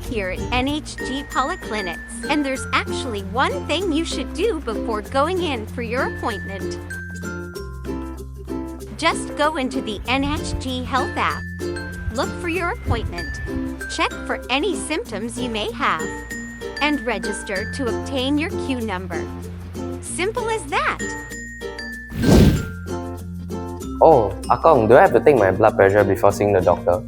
here at NHG Polyclinics, and there's actually one thing you should do before going in for your appointment. Just go into the NHG Health app, look for your appointment, check for any symptoms you may have, and register to obtain your queue number. Simple as that. Oh, Akong, do I have to take my blood pressure before seeing the doctor?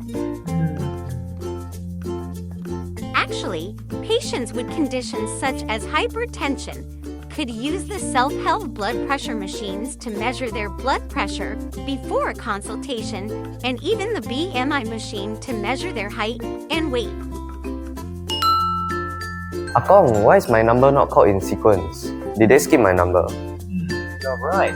Actually, patients with conditions such as hypertension could use the self-held blood pressure machines to measure their blood pressure before a consultation, and even the BMI machine to measure their height and weight. Akong, why is my number not called in sequence? Did they skip my number? You're right.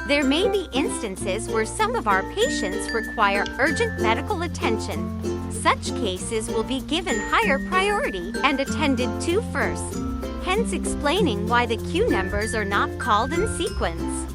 There may be instances where some of our patients require urgent medical attention. Such cases will be given higher priority and attended to first, hence explaining why the queue numbers are not called in sequence.